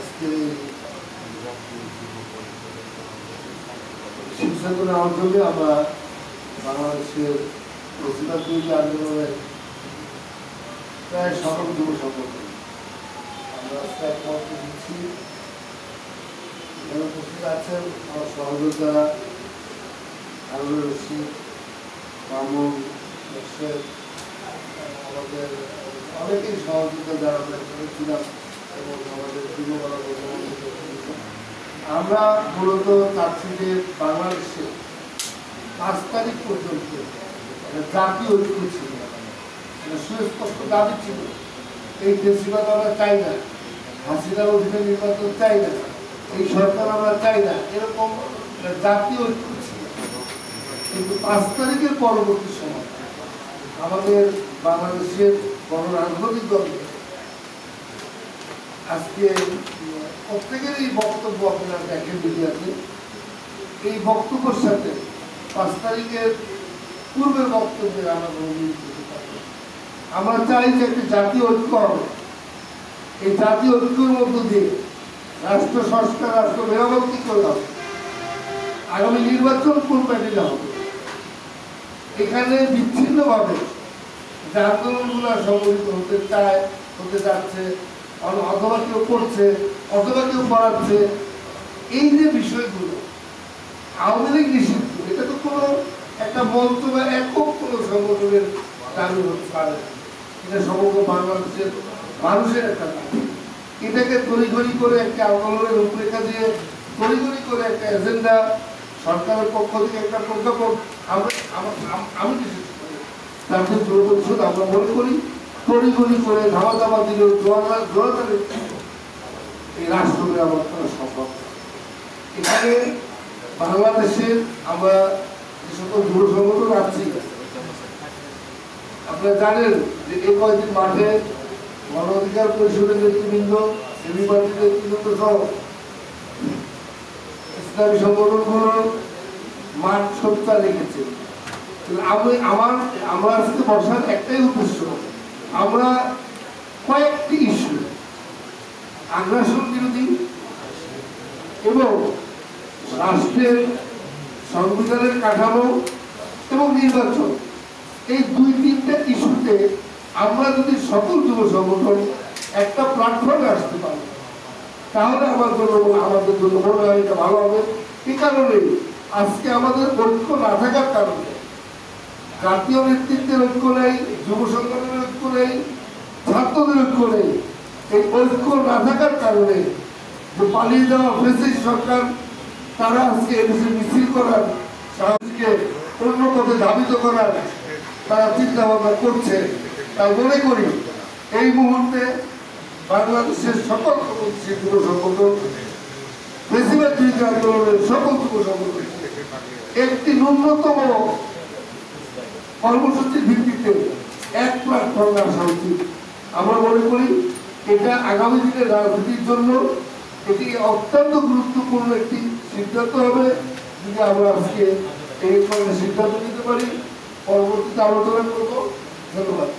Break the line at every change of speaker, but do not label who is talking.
আজকে শিবসাগরের অঞ্চলে আমরা বাংলাদেশের বেশিরভাগ তৈরি আন্দোলনের প্রায় সকল যুব সংগঠন আমরা একমত দিচ্ছি। এখানে উপস্থিত আছেন আমার সহযোগিতা হারুনুর রশিদ, মামুন, আমাদের অনেকেই সহযোগিতা যারা আমরা করেছিলাম এবং আমাদের আমরা মূলত চাচ্ছি যে বাংলাদেশে 5 তারিখ পর্যন্ত জাতীয় ঐক্য ছিল, সুস্পষ্ট দাবি ছিল। এই ফেসিবাদ আমরা চাই না, হাসিনার অধীনে নির্বাচন চাই না, এই সরকার আমরা চাই না, এরকম জাতীয় ঐক্য ছিল। কিন্তু 5 তারিখের পরবর্তী সময় আমাদের বাংলাদেশের গণরাজনৈতিক দল আজকে প্রত্যেকেরই বক্তব্য আপনারা দেখেন মিডিয়াতে, এই বক্তব্যের সাথে 5 তারিখের পূর্বের বক্তব্যের আমরা চাই যে একটি জাতীয় ঐক্য হবে। এই জাতীয় ঐক্যের মধ্য দিয়ে রাষ্ট্র সংস্কার, রাষ্ট্র মেরামতি করে হবে। আগামী নির্বাচন কোন প্যানেলে হবে, এখানে বিচ্ছিন্নভাবে যে আন্দোলনগুলো সংগঠিত হতে যাচ্ছে, অথবা কেউ করছে অথবা কেউ করাচ্ছে, এই যে বিষয়গুলো আওয়ামী লীগ নিষিদ্ধ, এটা তো কোনো একটা মঞ্চ বা একক কোনো সংগঠনের দাবি হতে পারে, এটা সমগ্র বাংলাদেশের মানুষের একটা দাবি। এটাকে তড়িঘড়ি করে একটা আন্দোলনের রূপরেখা দিয়ে তড়িঘড়ি করে একটা এজেন্ডা সরকারের পক্ষ থেকে একটা প্রজ্ঞাপন আমি বিশেষ করি তাদের জোর পরিষদ আমরা মনে করি তড়িঘড়ি করে ধামা দিল জোরাদারে এই রাষ্ট্রকে আমার করা সম্ভব। এখানে বাংলাদেশের আমরা যে সকল যুব সংগঠন আছি, আপনারা জানেন যে এই কয়েকদিন মাঠে গণ অধিকার পরিষদের নেতৃবৃন্দ, সেমি পার্টির নেতৃবৃন্দ সহ ইসলামী সংগঠনগুলো মাঠ সোচ্চার রেখেছে। আমরা আজকে বসার একটাই উদ্দেশ্য, আমরা কয়েকটি ইস্যু আগ্রাসন বিরোধী এবং রাষ্ট্রের সংবিধানের কাঠামো এবং নির্বাচন, এই 2-3টা ইস্যুতে আমরা যদি সকল যুব সংগঠন একটা প্ল্যাটফর্মে আসতে পারি তাহলে আমাদের জন্য মনে হয় এটা ভালো হবে। এই কারণে আজকে আমাদের ঐক্য না থাকার কারণে, জাতীয় নেতৃত্বের ঐক্য নেই, যুব সংগঠনের ঐক্য নেই, ছাত্রদের ঐক্য নেই, এই ঐক্য না থাকার কারণে যে পালিয়ে যাওয়া ফেসিস্ট সরকার তারা আজকে এদেশে মিছিল করার, সাহসকে অন্য পথে ধাবিত করার তারা চিন্তা ভাবনা করছে। তাই মনে করি এই মুহূর্তে বাংলাদেশের সকল যুব সংগঠন, বেশিরভাগ বিরোধী আন্দোলনের সকল যুব সংগঠন একটি ন্যূনতম কর্মসূচির ভিত্তিতে এক প্ল্যাটফর্মে আসা উচিত। আমরা মনে করি এটা আগামী দিনের রাজনীতির জন্য এটি অত্যন্ত গুরুত্বপূর্ণ একটি সিদ্ধান্ত হবে। যদি আমরা আজকে এই সিদ্ধান্ত নিতে পারি, পরবর্তীতে আলোচনা করবো। ধন্যবাদ।